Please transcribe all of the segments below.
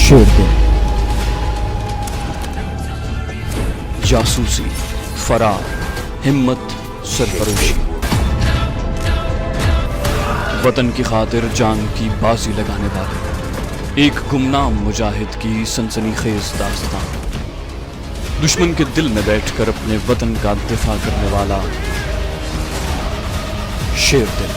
शेर दिल, जासूसी, फरार, हिम्मत, सरफरोशी, वतन की खातिर जान की बाजी लगाने वाले एक गुमनाम मुजाहिद की सनसनीखेज दास्तान। दुश्मन के दिल में बैठकर अपने वतन का दिफा करने वाला शेर दिल।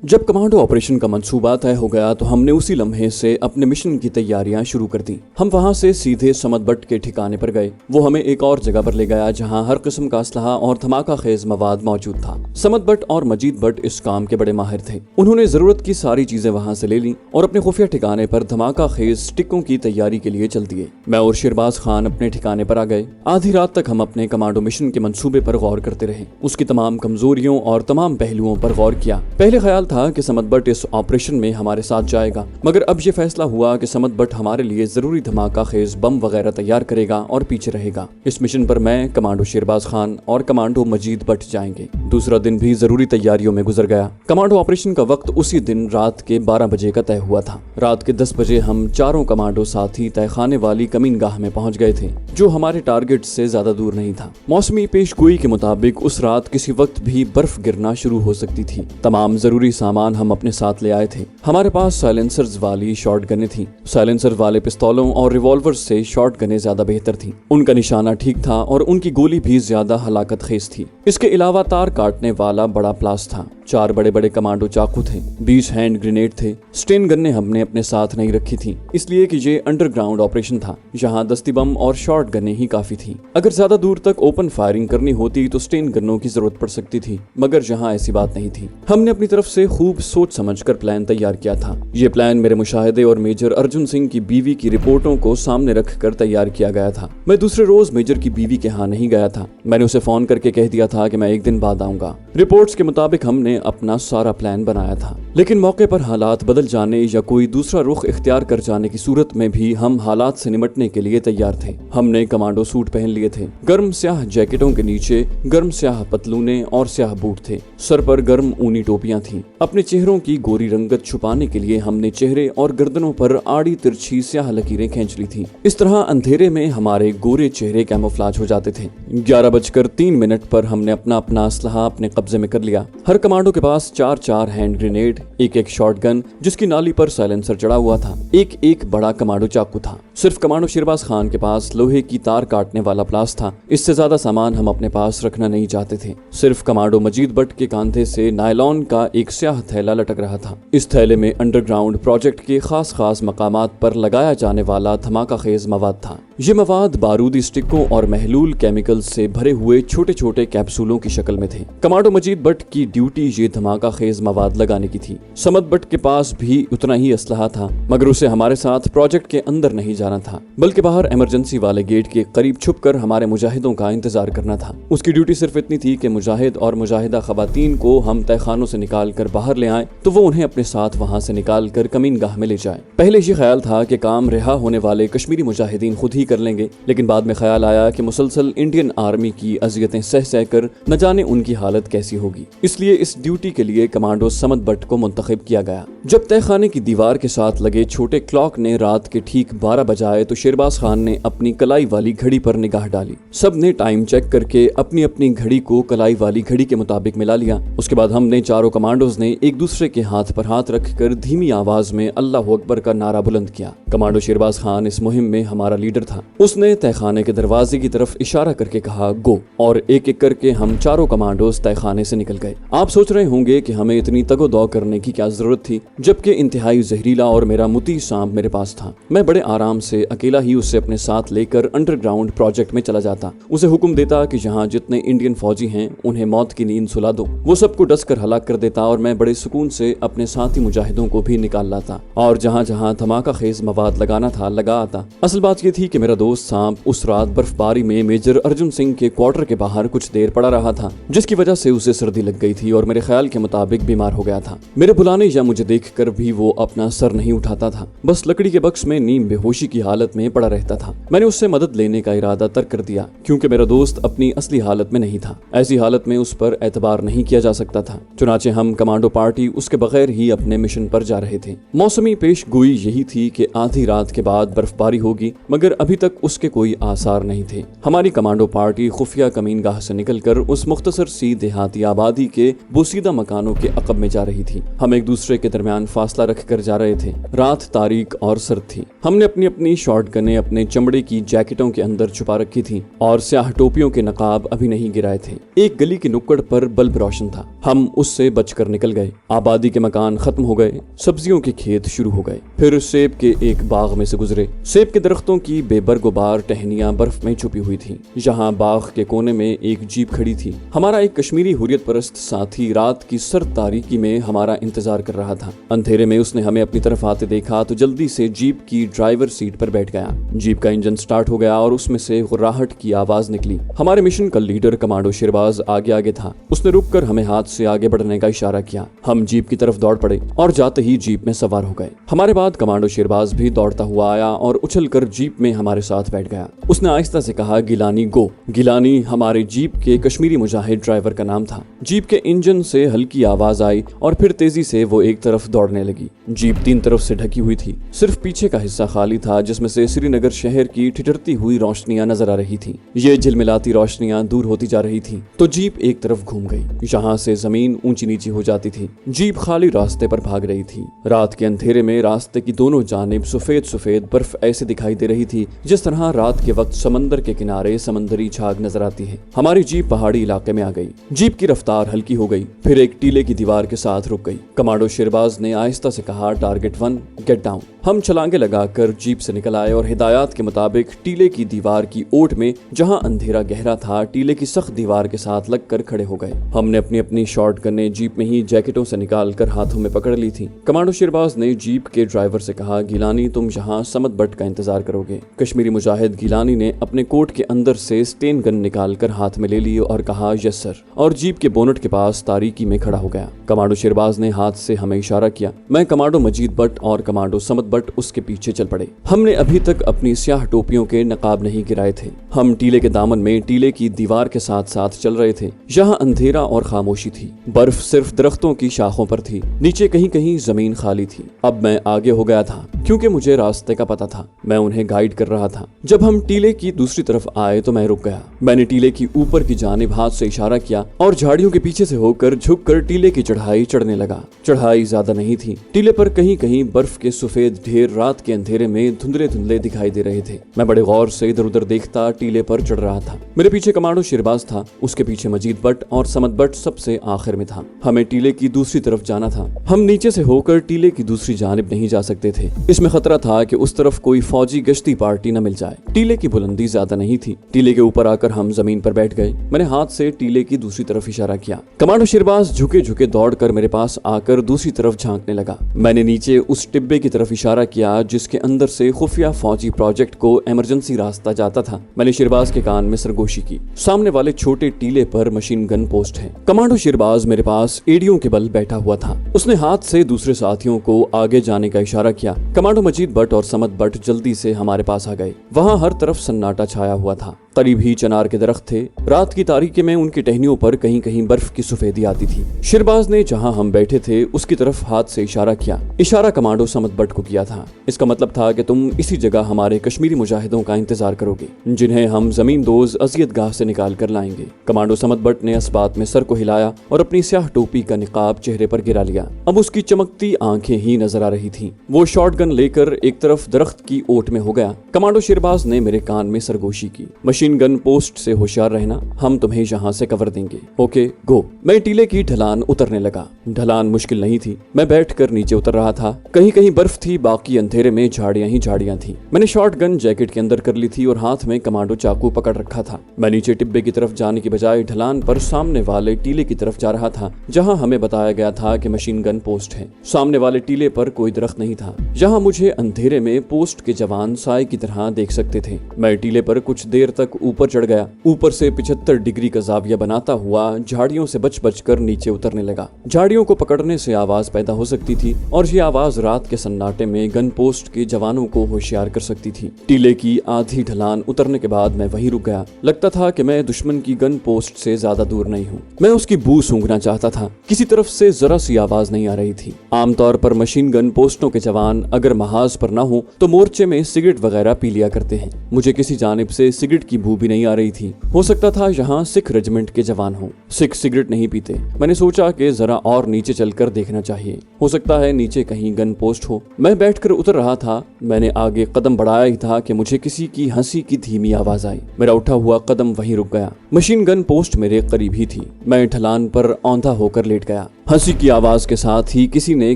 जब कमांडो ऑपरेशन का मंसूबा तय हो गया तो हमने उसी लम्हे से अपने मिशन की तैयारियां शुरू कर दी। हम वहां से सीधे समद बट के ठिकाने पर गए। वो हमें एक और जगह पर ले गया जहां हर किस्म का असलहा और धमाका खेज मवाद मौजूद था। समद बट और मजीद बट इस काम के बड़े माहिर थे। उन्होंने जरूरत की सारी चीजें वहां से ले ली और अपने खुफिया ठिकाने पर धमाका खेज स्टिकों की तैयारी के लिए चल दिए। मैं और शेरबाज खान अपने ठिकाने पर आ गए। आधी रात तक हम अपने कमांडो मिशन के मंसूबे पर गौर करते रहे, उसकी तमाम कमजोरियों और तमाम पहलुओं पर गौर किया। पहले ख्याल था कि समद बट इस ऑपरेशन में हमारे साथ जाएगा, मगर अब ये फैसला हुआ कि समद बट हमारे लिए जरूरी धमाका खेज बम वगैरह तैयार करेगा और पीछे रहेगा। इस मिशन पर मैं, कमांडो शेरबाज खान और कमांडो मजीद बट जाएंगे। दूसरा दिन भी जरूरी तैयारियों में गुजर गया। कमांडो ऑपरेशन का वक्त उसी दिन रात के 12 बजे का तय हुआ था। रात के 10 बजे हम चारों कमांडो साथी तहखाने वाली कमीनगाह में पहुंच गए थे, जो हमारे टारगेट से ज्यादा दूर नहीं था। मौसमी पेशगोई के मुताबिक उस रात किसी वक्त भी बर्फ गिरना शुरू हो सकती थी। तमाम जरूरी सामान हम अपने साथ ले आए थे। हमारे पास साइलेंसर्स वाली शॉर्ट गनें थी। साइलेंसर वाले पिस्तौलों और रिवॉल्वर से शॉर्ट गनें ज्यादा बेहतर थी। उनका निशाना ठीक था और उनकी गोली भी ज्यादा हलाकत खेज थी। इसके अलावा तार काटने वाला बड़ा प्लास था। 4 बड़े बड़े कमांडो चाकू थे। 20 हैंड ग्रेनेड थे। स्टेन गन्ने हमने अपने साथ नहीं रखी थी, इसलिए कि ये अंडरग्राउंड ऑपरेशन था। यहाँ दस्ती बम और शॉर्ट गन्ने ही काफी थी। अगर ज्यादा दूर तक ओपन फायरिंग करनी होती तो स्टेन गन्नों की जरूरत पड़ सकती थी, मगर यहाँ ऐसी बात नहीं थी। हमने अपनी तरफ से खूब सोच समझकर प्लान तैयार किया था। ये प्लान मेरे मुशाहिदे और मेजर अर्जुन सिंह की बीवी की रिपोर्टों को सामने रखकर तैयार किया गया था। मैं दूसरे रोज मेजर की बीवी के यहाँ नहीं गया था। मैंने उसे फोन करके कह दिया था कि मैं एक दिन बाद आऊंगा। रिपोर्ट्स के मुताबिक हमने अपना सारा प्लान बनाया था, लेकिन मौके पर हालात बदल जाने या कोई दूसरा रुख इख्तियार कर जाने की सूरत में भी हम हालात से निमटने के लिए तैयार थे। हमने कमांडो सूट पहन लिए थे। गर्म स्याह जैकेटों के नीचे गर्म स्याह पतलूने और स्याह बूट थे। सर पर गर्म ऊनी टोपियां थीं। अपने चेहरों की गोरी रंगत छुपाने के लिए हमने चेहरे और गर्दनों पर आड़ी तिरछी स्याह लकीरें खींच ली थी। इस तरह अंधेरे में हमारे गोरे चेहरे कैमोफ्लाज हो जाते थे। 11:03 पर हमने अपना अपना असलहा अपने कब्जे में कर लिया। हर कमांडो के पास 4 हैंड ग्रेनेड, एक शॉटगन जिसकी नाली पर साइलेंसर चढ़ा हुआ था, एक बड़ा कमांडो चाकू था। सिर्फ कमांडो शेरबाज खान के पास लोहे की तार काटने वाला प्लास था। इससे ज्यादा सामान हम अपने पास रखना नहीं चाहते थे। सिर्फ कमांडो मजीद बट के कांधे से नायलॉन का एक स्याह थैला लटक रहा था। इस थैले में अंडरग्राउंड प्रोजेक्ट के खास मकामात पर लगाया जाने वाला धमाका खेज मवाद था। ये मवाद बारूदी स्टिकों और महलूल केमिकल से भरे हुए छोटे छोटे कैप्सूलों की शक्ल में थे। कमांडो मजीद बट की ड्यूटी ये धमाका खेज मवाद लगाने की थी। समद बट के पास भी उतना ही असलहा था, मगर उसे हमारे साथ प्रोजेक्ट के अंदर नहीं जाना था, बल्कि बाहर इमरजेंसी वाले गेट के करीब छुपकर हमारे मुजाहिदों का इंतजार करना था। उसकी ड्यूटी सिर्फ इतनी थी कि मुजाहिद और मुजाहिदा खवातीन को हम तहखानों से निकाल कर बाहर ले आए तो वो उन्हें अपने साथ वहां से निकाल कर कमीनगाह में ले जाए। पहले ये ख्याल था कि काम रिहा होने वाले कश्मीरी मुजाहिदीन खुद ही कर लेंगे, लेकिन बाद में ख्याल आया कि मुसलसल इंडियन आर्मी की अजियतें सह कर न जाने उनकी हालत कैसी होगी। इसलिए इस ड्यूटी के लिए कमांडो समद बट को मुंतखब किया गया। जब तहखाने की दीवार के साथ लगे छोटे क्लॉक ने रात के ठीक 12 बजाए तो शेरबाज खान ने अपनी कलाई वाली घड़ी पर निगाह डाली। सब ने टाइम चेक करके अपनी अपनी घड़ी को कलाई वाली घड़ी के मुताबिक मिला लिया। उसके बाद हमने चारों कमांडोज ने एक दूसरे के हाथ पर हाथ रखकर धीमी आवाज में अल्लाह अकबर का नारा बुलंद किया। कमांडो शेरबाज खान इस मुहिम में हमारा लीडर था। उसने तहखाने के दरवाजे की तरफ इशारा करके कहा गो, और एक एक करके हम चारों कमांडोज तहखाने से निकल गए। आप सोच रहे होंगे कि हमें इतनी तगोदौ करने की क्या जरूरत थी, जबकि इंतहाई जहरीला और मेरा मुती सांप मेरे पास था। मैं बड़े आराम से अकेला ही उसे अपने साथ लेकर अंडरग्राउंड प्रोजेक्ट में चला जाता। उसे हुक्म देता कि जहाँ जितने इंडियन फौजी हैं उन्हें मौत की नींद सुला दो। वो सबको डस कर हलाक कर देता और मैं बड़े सुकून से अपने साथी मुजाहिदों को भी निकाल लाता और जहाँ जहाँ धमाका खेज मवाद लगाना था लगा आता। असल बात ये थी कि मेरा मेरा दोस्त सांप उस रात बर्फबारी में मेजर अर्जुन सिंह के क्वार्टर के बाहर कुछ देर पड़ा रहा था, जिसकी वजह से उसे सर्दी लग गई थी और मेरे ख्याल के मुताबिक बीमार हो गया था। मेरे बुलाने या मुझे देखकर भी वो अपना सर नहीं उठाता था, बस लकड़ी के बक्स में नीम बेहोशी की हालत में पड़ा रहता था। मैंने उससे मदद लेने का इरादा तर्क कर दिया, क्योंकि मेरा दोस्त अपनी असली हालत में नहीं था। ऐसी हालत में उस पर एतबार नहीं किया जा सकता था। चुनाचे हम कमांडो पार्टी उसके बगैर ही अपने मिशन पर जा रहे थे। मौसमी पेश गोई यही थी कि आधी रात के बाद बर्फबारी होगी, मगर अभी तक उसके कोई आसार नहीं थे। हमारी कमांडो पार्टी खुफिया कमीनगाह से निकलकर उस मुख्तसर सी देहाती आबादी के बोसीदा मकानों के अकब में जा रही थी। हम एक दूसरे के दरमियान फासला रखकर जा रहे थे। रात तारीक और सर्द थी। हमने अपनी अपनी शॉर्ट गनें अपने चमड़े की जैकेटों के अंदर छुपा रखी थी और स्याह टोपियों के नकाब अभी नहीं गिराए थे। एक गली की नुक्कड़ पर बल्ब रोशन था। हम उससे बचकर निकल गए। आबादी के मकान खत्म हो गए, सब्जियों के खेत शुरू हो गए। फिर सेब के एक बाग में से गुजरे। सेब के दरख्तों की बेबरगुबार टहनियां बर्फ में छुपी हुई थी। जहां बाग के कोने में एक जीप खड़ी थी। हमारा एक कश्मीरी हुर्रियत परस्त साथी रात की सर्द तारीकी में हमारा इंतजार कर रहा था। अंधेरे में उसने हमें अपनी तरफ आते देखा तो जल्दी से जीप की ड्राइवर सीट पर बैठ गया। जीप का इंजन स्टार्ट हो गया और उसमें से गुर्राहट की आवाज निकली। हमारे मिशन का लीडर कमांडो शेरबाज आगे आगे था। उसने रुककर हमें हाथ से आगे बढ़ने का इशारा किया। हम जीप की तरफ दौड़ पड़े और जाते ही जीप में सवार हो गए। हमारे बाद कमांडो शेरबाज भी दौड़ता हुआ आया और उछलकर जीप में हमारे साथ बैठ गया। उसने आहिस्ता से कहा, गिलानी गो। गिलानी हमारे जीप के कश्मीरी मुजाहिद ड्राइवर का नाम था। जीप के इंजन से हल्की आवाज आई और फिर तेजी से वो एक तरफ दौड़ने लगी। जीप तीन तरफ से ढकी हुई थी। सिर्फ पीछे का हिस्सा खाली था, जिसमें से श्रीनगर शहर की ठिठुरती हुई रोशनियां नजर आ रही थी। ये झिलमिलाती रोशनियां दूर होती जा रही थी तो जीप एक तरफ घूम गई। यहाँ से जमीन ऊंची नीची हो जाती थी। जीप खाली रास्ते पर भाग रही थी। रात के अंधेरे में रास्ते की दोनों जानिब सफेद सफेद बर्फ ऐसे दिखाई दे रही थी जिस तरह रात के वक्त समंदर के किनारे समंदरी झाग नजर आती है। हमारी जीप पहाड़ी इलाके में आ गई। जीप की रफ्तार हल्की हो गई, फिर एक टीले की दीवार के साथ रुक गई। कमांडो शेरबाज ने आहिस्ता से कहा, टारगेट 1 गेट डाउन। हम छलांगे लगाकर जीप से निकल आए और हिदायत के मुताबिक टीले की दीवार की ओट में, जहां अंधेरा गहरा था, टीले की सख्त दीवार के साथ लगकर खड़े हो गए। हमने अपनी अपनी शॉर्ट गनें जीप में ही जैकेटों से निकालकर हाथों में पकड़ ली थी। कमांडो शेरबाज ने जीप के ड्राइवर से कहा, गिलानी तुम यहाँ समत बट का इंतजार करोगे। कश्मीरी मुजाहिद गिलानी ने अपने कोट के अंदर से स्टेन गन निकालकर हाथ में ले ली और कहा, यस सर, और जीप के बोनट के पास तारीकी में खड़ा हो गया। कमांडो शेरबाज ने हाथ से हमें इशारा किया। मैं, कमांडो मजीद बट और कमांडो समत बट उसके पीछे चल पड़े। हमने अभी तक अपनी स्याह टोपियों के नकाब नहीं गिराए थे। हम टीले के दामन में टीले की दीवार के साथ साथ चल रहे थे। यहाँ अंधेरा और खामोशी थी। बर्फ सिर्फ दरख्तों की शाखों पर थी। नीचे कहीं कहीं जमीन खाली थी। अब मैं आगे हो गया था क्योंकि मुझे रास्ते का पता था। मैं उन्हें गाइड कर रहा था। जब हम टीले की दूसरी तरफ आए तो मैं रुक गया। मैंने टीले की ऊपर की जानिब हाथ से इशारा किया और झाड़ियों के पीछे से होकर झुककर टीले की चढ़ाई चढ़ने लगा। चढ़ाई ज्यादा नहीं थी। टीले पर कहीं कहीं बर्फ के सफेद ढेर रात के अंधेरे में धुंधले धुंधले दिखाई दे रहे थे। मैं बड़े गौर से इधर उधर देखता टीले पर चढ़ रहा था। मेरे पीछे कमांडो शेरबाज था, उसके पीछे मजीद बट और समत बट सबसे आखिर में था। हमें टीले की दूसरी तरफ जाना था। हम नीचे से होकर टीले की दूसरी जानिब नहीं जा सकते थे। इसमें खतरा था कि उस तरफ कोई फौजी गश्ती पार्टी न मिल जाए। टीले की बुलंदी ज्यादा नहीं थी। टीले के ऊपर आकर हम जमीन पर बैठ गए। मैंने हाथ से टीले की दूसरी तरफ इशारा किया। कमांडो शेरबाज झुके झुके दौड़कर मेरे पास आकर दूसरी तरफ झांकने लगा। मैंने नीचे उस टिब्बे की तरफ इशारा किया जिसके अंदर से खुफिया फौजी प्रोजेक्ट को इमरजेंसी रास्ता जाता था। मैंने शेरबाज के कान में सरगोशी की। सामने वाले छोटे टीले पर मशीन गन पोस्ट है। कमांडो शेरबाज मेरे पास एड़ियों के बल बैठा हुआ था। उसने हाथ से दूसरे साथियों को आगे जाने का इशारा किया। कमांडो मजीद बट और समत बट जल्दी से हमारे पास आ गए। वहाँ हर तरफ सन्नाटा छाया हुआ था। करीब ही चनार के दरख्त थे। रात की तारीकी में उनकी टहनियों पर कहीं कहीं बर्फ की सफेदी आती थी। शेरबाज ने जहां हम बैठे थे उसकी तरफ हाथ से इशारा किया। इशारा कमांडो समत बट को किया था। इसका मतलब था कि तुम इसी जगह हमारे कश्मीरी मुजाहिदों का इंतजार करोगे, जिन्हें हम जमीन दोज अजियत गाह से निकाल कर लाएंगे। कमांडो समत बट ने इस बात में सर को हिलाया और अपनी स्याह टोपी का निकाब चेहरे पर गिरा लिया। अब उसकी चमकती आंखें ही नजर आ रही थी। वो शॉटगन लेकर एक तरफ दरख्त की ओट में हो गया। कमांडो शेरबाज ने मेरे कान में सरगोशी की। मशीन मशीन गन पोस्ट से होशियार रहना, हम तुम्हें यहाँ से कवर देंगे। Okay go. मैं टीले की ढलान उतरने लगा। ढलान मुश्किल नहीं थी। मैं बैठकर नीचे उतर रहा था। कहीं कहीं बर्फ थी, बाकी अंधेरे में झाड़ियां ही झाड़ियां थी। मैंने शॉर्ट गन जैकेट के अंदर कर ली थी और हाथ में कमांडो चाकू पकड़ रखा था। मैं नीचे टिब्बे की तरफ जाने की बजाय ढलान पर सामने वाले टीले की तरफ जा रहा था, जहाँ हमें बताया गया था कि मशीन गन पोस्ट है। सामने वाले टीले पर कोई दरख्त नहीं था, जहाँ मुझे अंधेरे में पोस्ट के जवान साए की तरह देख सकते थे। मैं टीले पर कुछ देर तक ऊपर चढ़ गया। ऊपर से 75 डिग्री का जाविया बनाता हुआ झाड़ियों से बच बच कर नीचे उतरने लगा। झाड़ियों को पकड़ने से आवाज पैदा हो सकती थी और ये आवाज रात के सन्नाटे में गन पोस्ट के जवानों को होशियार कर सकती थी। टीले की आधी ढलान उतरने के बाद मैं वहीं रुक गया। लगता था कि मैं दुश्मन की गन पोस्ट से ज्यादा दूर नहीं हूँ। मैं उसकी बू सूंघना चाहता था। किसी तरफ से जरा सी आवाज नहीं आ रही थी। आमतौर पर मशीन गन पोस्टों के जवान अगर महाज पर ना हो तो मोर्चे में सिगरेट वगैरह पी लिया करते हैं। मुझे किसी जानिब से सिगरेट की बू भी नहीं आ रही थी। हो सकता था यहाँ सिख रेजिमेंट के जवान हो। सिख सिगरेट नहीं पीते। मैंने सोचा कि जरा और नीचे चलकर देखना चाहिए, हो सकता है नीचे कहीं गन पोस्ट हो। मैं बैठकर उतर रहा था। मैंने आगे कदम बढ़ाया ही था कि मुझे किसी की हंसी की धीमी आवाज आई। मेरा उठा हुआ कदम वहीं रुक गया। मशीन गन पोस्ट मेरे करीब ही थी। मैं ढलान पर औंधा होकर लेट गया। हंसी की आवाज के साथ ही किसी ने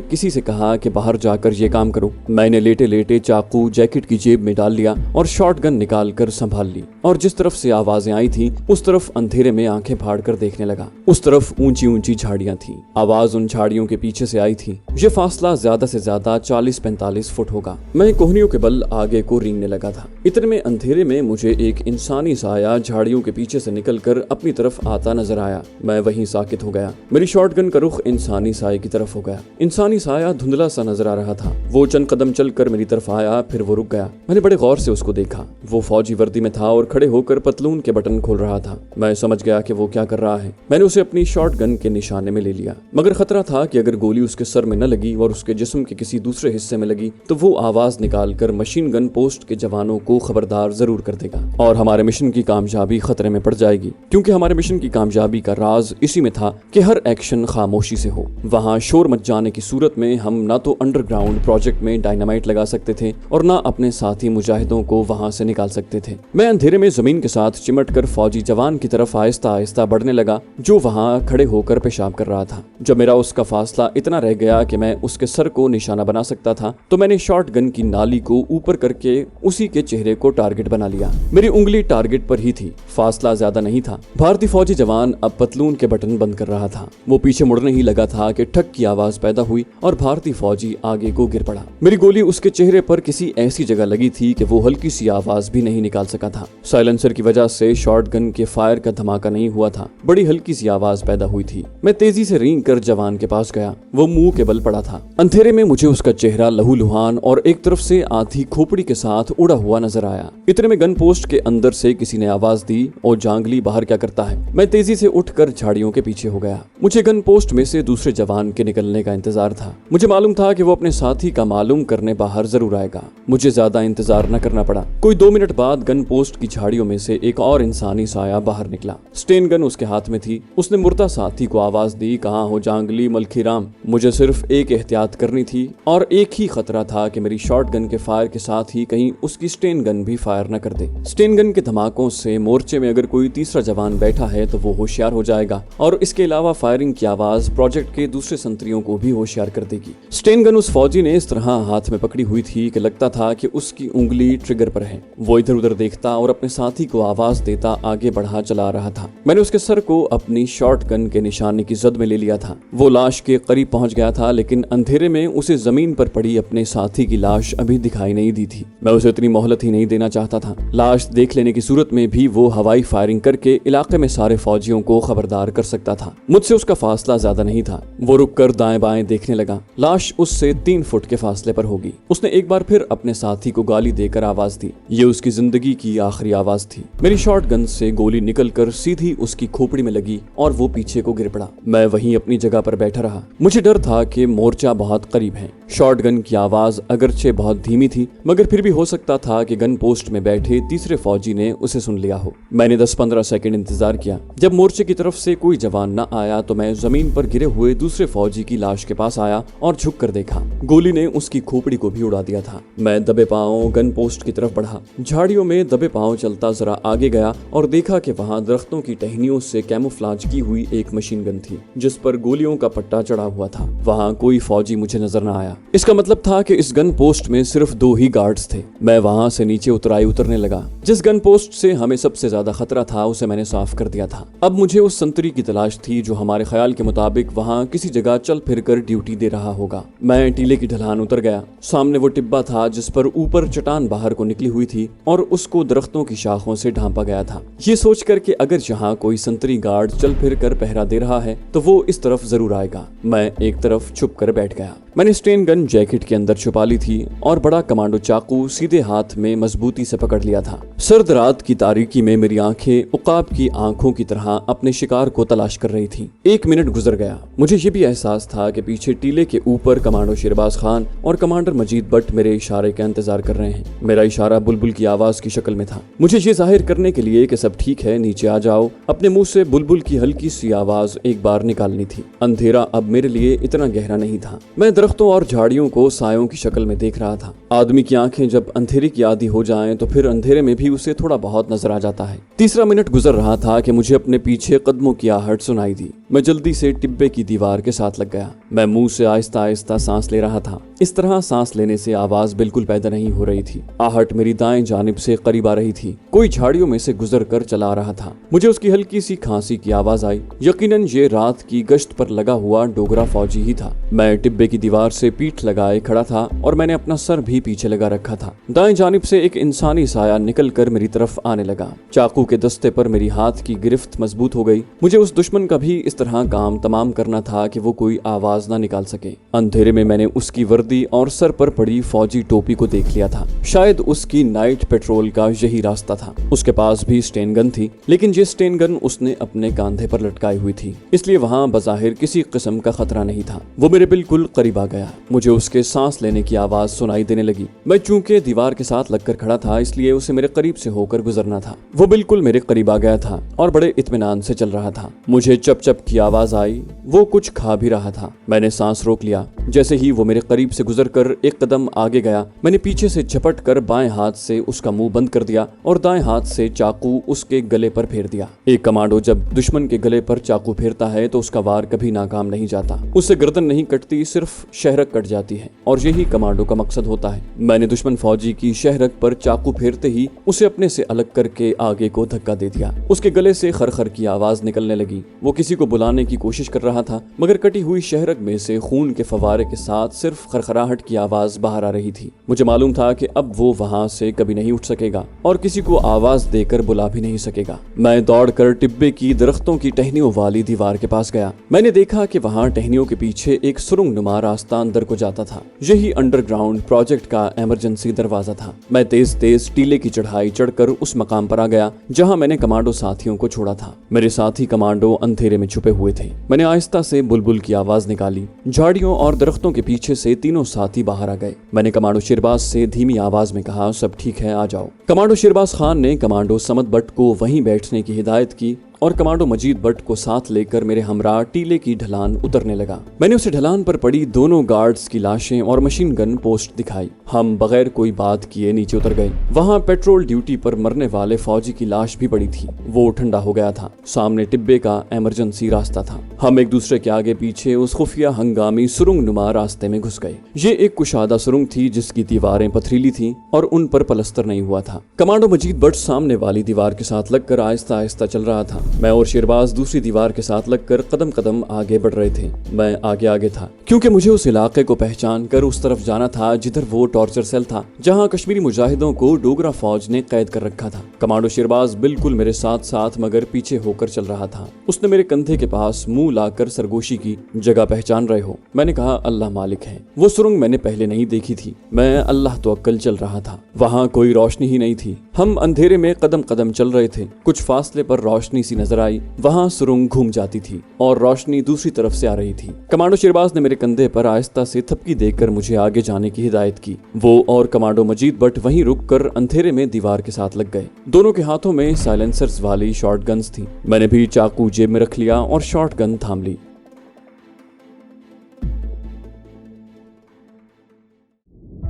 किसी से कहा कि बाहर जाकर ये काम करो। मैंने लेटे लेटे चाकू जैकेट की जेब में डाल लिया और शॉटगन निकाल कर संभाल ली और जिस तरफ से आवाजें आई थी उस तरफ अंधेरे में आंखें फाड़ कर देखने लगा। उस तरफ ऊंची ऊंची झाड़ियां थी। आवाज उन झाड़ियों के पीछे से आई थी। ये फासला ज्यादा से ज्यादा 40-45 फुट होगा। मैं कोहनियों के बल आगे को रेंगने लगा था। इतने में अंधेरे में मुझे एक इंसानी साया झाड़ियों के पीछे से निकलकर अपनी तरफ आता नजर आया। मैं वहीं साकित हो गया। मेरी शॉटगन का रुख इंसानी साये की तरफ हो गया। इंसानी साया धुंधला सा नजर आ रहा था। वो चंद कदम चलकर मेरी तरफ आया, फिर वो रुक गया। मैंने बड़े गौर से उसको देखा। वो फौजी वर्दी में था और खड़े होकर पतलून के बटन खोल रहा था। मैं समझ गया कि वो क्या कर रहा है। मैंने उसे अपनी शॉटगन के निशाने में ले लिया, मगर खतरा था कि अगर गोली उसके सर में न लगी और उसके जिस्म के किसी दूसरे हिस्से में लगी तो वो आवाज निकालकर मशीन गन पोस्ट के जवानों को खबरदार जरूर कर देगा और हमारे मिशन की कामयाबी खतरे में पड़ जाएगी। क्योंकि हमारे मिशन की कामयाबी का राज इसी में था कि हर एक्शन खामोशी से हो। वहाँ शोर मच जाने की सूरत में हम ना तो अंडरग्राउंड प्रोजेक्ट में डायनामाइट लगा सकते थे और ना अपने साथी मुजाहिदों को वहाँ से निकाल सकते थे। मैं अंधेरे में जमीन के साथ चिमटकर फौजी जवान की तरफ आहिस्ता आहिस्ता बढ़ने लगा जो वहाँ खड़े होकर पेशाब कर रहा था। जब मेरा उसका फासला इतना रह गया कि मैं उसके सर को निशाना बना सकता था तो मैंने शॉटगन की नाली को ऊपर करके उसी के चेहरे को टारगेट बना लिया। मेरी उंगली टारगेट पर ही थी। फासला ज्यादा नहीं था। भारतीय फौजी जवान अब पतलून के बटन बंद कर रहा था। वो पीछे मुड़ने ही लगा था कि ठक की आवाज पैदा हुई और भारतीय फौजी आगे को गिर पड़ा। मेरी गोली उसके चेहरे पर किसी ऐसी जगह लगी थी कि वो हल्की सी आवाज भी नहीं निकाल सका था। साइलेंसर की वजह से शॉटगन के फायर का धमाका नहीं हुआ था। बड़ी हल्की सी आवाज पैदा हुई थी। मैं तेजी से रेंग कर जवान के पास गया। वो मुंह के बल पड़ा था। अंधेरे में मुझे उसका चेहरा लहूलुहान और एक तरफ से आधी खोपड़ी के साथ उड़ा हुआ नजर आया। इतने में गन पोस्ट के अंदर से किसी ने आवाज दी, और जांगली बाहर क्या करता है। मैं तेजी से उठकर झाड़ियों के पीछे हो गया। मुझे गन पोस्ट में से दूसरे जवान के निकलने का इंतजार था। मुझे मालूम था कि वो अपने साथी का मालूम करने बाहर जरूर आएगा। मुझे ज्यादा इंतजार न करना पड़ा। कोई 2 मिनट बाद गन पोस्ट की झाड़ियों में से एक और इंसानी साया बाहर निकला। स्टेन गन उसके हाथ में थी। उसने मुर्दा साथी को आवाज दी, कहाँ हो जांगली मलखीराम। मुझे सिर्फ एक एहतियात करनी थी और एक ही खतरा था कि मेरी शॉटगन के फायर के साथ ही कहीं उसकी स्टेन गन भी फायर न कर दे। स्टेन गन के धमाकों से मोर्चे में अगर कोई तीसरा जवान बैठा है तो वो होशियार हो जाएगा और इसके अलावा फायरिंग की आवाज प्रोजेक्ट के दूसरे संतरियों को भी होशियार कर देगी। स्टेन गन उस फौजी ने इस तरह हाथ में पकड़ी हुई थी कि लगता था कि उसकी उंगली ट्रिगर पर है। वो इधर उधर देखता और अपने साथी को आवाज देता आगे बढ़ा चला रहा था। मैंने उसके सर को अपनी शॉटगन के निशाने की जद में ले लिया था। वो लाश के करीब पहुंच गया था, लेकिन अंधेरे में उसे जमीन पर पड़ी अपने साथी की लाश अभी दिखाई नहीं दी थी। मैं उसे इतनी मोहलत ही नहीं देना चाहता था। लाश देख लेने की सूरत में भी वो हवाई फायरिंग करके इलाके में सारे फौजियों को खबरदार कर सकता था। मुझसे उसका फासला ज्यादा नहीं था। वो रुककर दाएं बाएं देखने लगा। लाश उससे 3 फुट के फासले पर होगी। उसने एक बार फिर अपने साथी को गाली देकर आवाज दी। ये उसकी जिंदगी की आखिरी आवाज थी। मेरी शॉटगन से गोली निकलकर सीधी उसकी खोपड़ी में लगी और वो पीछे को गिर पड़ा। मैं वहीं अपनी जगह पर बैठा रहा। मुझे डर था कि मोर्चा बहुत करीब है। शॉट गन की आवाज अगरचे बहुत धीमी थी, मगर फिर भी हो सकता था कि गन पोस्ट में बैठे तीसरे फौजी ने उसे सुन लिया हो। मैंने 10-15 सेकंड इंतजार किया। जब मोर्चे की तरफ से कोई जवान न आया तो मैं जमीन पर गिरे हुए दूसरे फौजी की लाश के पास आया और झुक कर देखा। गोली ने उसकी खोपड़ी को भी उड़ा दिया था। मैं दबे पांव गन पोस्ट की तरफ बढ़ा। झाड़ियों में दबे पांव चलता जरा आगे गया और देखा कि वहां दरख्तों की टहनियों से कैमोफ्लाज की हुई एक मशीन गन थी जिस पर गोलियों का पट्टा चढ़ा हुआ था। वहां कोई फौजी मुझे नजर न आया। इसका मतलब था कि इस गन पोस्ट में सिर्फ 2 ही गार्ड्स थे। मैं वहां से नीचे उतरने लगा। जिस गन पोस्ट से हमें सबसे ज्यादा खतरा था उसे मैंने साफ कर दिया था। अब मुझे उस संतरी की तलाश थी जो हमारे ख्याल के मुताबिक वहां किसी जगह चल फिर कर ड्यूटी दे रहा होगा। मैं टीले की ढलान उतर गया। सामने वो टिब्बा था जिस पर ऊपर चट्टान बाहर को निकली हुई थी और उसको दरख्तों की शाखों से ढांपा गया था। ये सोच कर कि अगर यहाँ कोई संतरी गार्ड चल फिर कर पहरा दे रहा है तो वो इस तरफ जरूर आएगा। मैं एक तरफ छुप कर बैठ गया। मैंने स्टेन गन जैकेट के अंदर छुपा ली थी और बड़ा कमांडो चाकू सीधे हाथ में मजबूती से पकड़ लिया था। सर्द रात की तारीकी में मेरी आंखें उकाब की आंखों की तरह अपने शिकार को तलाश कर रही थी। 1 मिनट गुजर गया। मुझे ये भी एहसास था कि पीछे टीले के ऊपर कमांडो शेरबाज खान और कमांडर मजीद भट्ट मेरे इशारे का इंतजार कर रहे हैं। मेरा इशारा बुलबुल की आवाज की शक्ल में था। मुझे ये जाहिर करने के लिए कि सब ठीक है, नीचे आ जाओ, अपने मुंह से बुलबुल की हल्की सी आवाज एक बार निकालनी थी। अंधेरा अब मेरे लिए इतना गहरा नहीं था। मैं दरख्तों और झाड़ियों को सायों की शक्ल में देख रहा था। आदमी की आंखें जब अंधेरे की आदी हो जाएं तो फिर अंधेरे में भी उसे थोड़ा बहुत नजर आ जाता है। तीसरा मिनट गुजर रहा था कि मुझे अपने पीछे कदमों की आहट सुनाई दी। मैं जल्दी से टिब्बे की दीवार के साथ लग गया। मैं मुंह से आहिस्ता आहिस्ता सांस ले रहा था। इस तरह सांस लेने से आवाज बिल्कुल पैदा नहीं हो रही थी। आहट मेरी दाएं जानिब से करीब आ रही थी। कोई झाड़ियों में से गुजर कर चला आ रहा था। मुझे उसकी हल्की सी खांसी की आवाज आई। यकीनन ये रात की गश्त पर लगा हुआ डोगरा फौजी ही था। मैं टिब्बे की दीवार से पीठ लगाए खड़ा था और मैंने अपना सर भी पीछे लगा रखा था। दाएं जानिब से एक इंसानी साया निकल कर मेरी तरफ आने लगा। चाकू के दस्ते पर मेरी हाथ की गिरफ्त मजबूत हो गई। मुझे उस दुश्मन का भी इस तरह काम तमाम करना था कि वो कोई आवाज ना निकाल सके। अंधेरे में मैंने उसकी वर्दी और सर पर पड़ी फौजी टोपी को देख लिया था। शायद उसकी नाइट पेट्रोल का यही रास्ता था। उसके पास भी स्टेन गन थी, लेकिन ये स्टेन गन उसने अपने कांधे पर लटकाई हुई थी, इसलिए वहां बज़ाहिर किसी किस्म का खतरा नहीं था। वो मेरे बिल्कुल करीब आ गया। मुझे उसके सांस लेने की आवाज सुनाई देने लगी। मैं चूंकि दीवार के साथ लगकर खड़ा था इसलिए उसे मेरे करीब से होकर गुजरना था। वो बिल्कुल मेरे करीब आ गया था और बड़े इत्मीनान से चल रहा था। मुझे चप चप की आवाज आई। वो कुछ खा भी रहा था। मैंने सांस रोक लिया। जैसे ही वो मेरे करीब से गुजरकर एक कदम आगे गया, मैंने पीछे से झपट कर बाएं हाथ से उसका मुंह बंद कर दिया और दाएं हाथ से चाकू उसके गले पर फेर दिया। एक कमांडो जब दुश्मन के गले पर चाकू फेरता है तो उसका वार कभी नाकाम नहीं जाता। उससे गर्दन नहीं कटती, सिर्फ शहरक कट जाती है और यही कमांडो का मकसद होता है। मैंने दुश्मन फौजी की शहरक पर चाकू फेरते ही उसे अपने से अलग करके आगे को धक्का दे दिया। उसके गले से खरखर की आवाज निकलने लगी। वो किसी को बुलाने की कोशिश कर रहा था, मगर कटी हुई शहरक में से खून के फवारे के साथ सिर्फ खरखराहट की आवाज बाहर आ रही थी। मुझे मालूम था कि अब वो वहां से कभी नहीं उठ सकेगा और किसी को आवाज देकर बुला भी नहीं सकेगा। मैं दौड़कर टिब्बे की दरख्तों की टहनियों वाली दीवार के पास गया। मैंने देखा कि वहां टहनियों के पीछे एक सुरंग नुमा रास्ता अंदर को जाता था। यही अंडरग्राउंड प्रोजेक्ट का इमरजेंसी दरवाजा था। मैं तेज तेज टीले की चढ़ाई चढ़कर उस मकाम पर आ गया जहां मैंने कमांडो साथियों को छोड़ा था। मेरे साथी कमांडो अंधेरे में छुपे हुए थे। मैंने आहिस्ता से बुलबुल की आवाज निकाली। झाड़ियों और दरख्तों के पीछे से तीनों साथी बाहर आ गए। मैंने कमांडो शेरबाज से धीमी आवाज में कहा, सब ठीक है, आ जाओ। कमांडो शेरबाज खान ने कमांडो समद भट्ट को वहीं बैठने की हिदायत की और कमांडो मजीद भट्ट को साथ लेकर मेरे हमरा टीले की ढलान उतरने लगा। मैंने उसे ढलान पर पड़ी दोनों गार्ड्स की लाशें और मशीन गन पोस्ट दिखाई। हम बगैर कोई बात किए नीचे उतर गए। वहां पेट्रोल ड्यूटी पर मरने वाले फौजी की लाश भी पड़ी थी। वो ठंडा हो गया था। सामने टिब्बे का इमरजेंसी रास्ता था। हम एक दूसरे के आगे पीछे उस खुफिया हंगामी सुरंग नुमा रास्ते में घुस गए। ये एक कुशादा सुरंग थी जिसकी दीवारें पथरीली थी और उन पर पलस्तर नहीं हुआ था। कमांडो मजीद भट्ट सामने वाली दीवार के साथ लगकर आहिस्ता आहिस्ता चल रहा था। मैं और शेरबाज दूसरी दीवार के साथ लगकर कदम कदम आगे बढ़ रहे थे। मैं आगे आगे था क्योंकि मुझे उस इलाके को पहचान कर उस तरफ जाना था जिधर वो टॉर्चर सेल था जहां कश्मीरी मुजाहिदों को डोगरा फौज ने कैद कर रखा था। कमांडो शेरबाज बिल्कुल मेरे साथ साथ मगर पीछे होकर चल रहा था। उसने मेरे कंधे के पास मुंह लाकर सरगोशी की, जगह पहचान रहे हो? मैंने कहा, अल्लाह मालिक है। वो सुरंग मैंने पहले नहीं देखी थी। मैं अल्लाह तो अक्कल चल रहा था। वहां कोई रोशनी ही नहीं थी। हम अंधेरे में कदम कदम चल रहे थे। कुछ फासले पर रोशनी सी नजर आई। वहाँ सुरंग घूम जाती थी और रोशनी दूसरी तरफ से आ रही थी। कमांडो शेरबाज ने मेरे कंधे पर आहिस्ता से थपकी देकर मुझे आगे जाने की हिदायत की। वो और कमांडो मजीद भट्ट वहीं रुककर अंधेरे में दीवार के साथ लग गए। दोनों के हाथों में साइलेंसर्स वाली शॉर्ट गन्स थी। मैंने भी चाकू जेब में रख लिया और शॉर्ट गन थाम ली।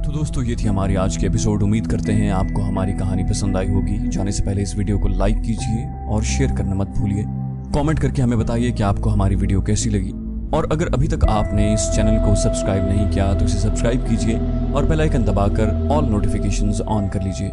तो दोस्तों, ये थी हमारी आज की एपिसोड। उम्मीद करते हैं आपको हमारी कहानी पसंद आई होगी। जाने से पहले इस वीडियो को लाइक कीजिए और शेयर करना मत भूलिए। कमेंट करके हमें बताइए कि आपको हमारी वीडियो कैसी लगी। और अगर अभी तक आपने इस चैनल को सब्सक्राइब नहीं किया तो इसे सब्सक्राइब कीजिए और बेल आइकन दबाकर ऑल नोटिफिकेशंस ऑन कर लीजिए।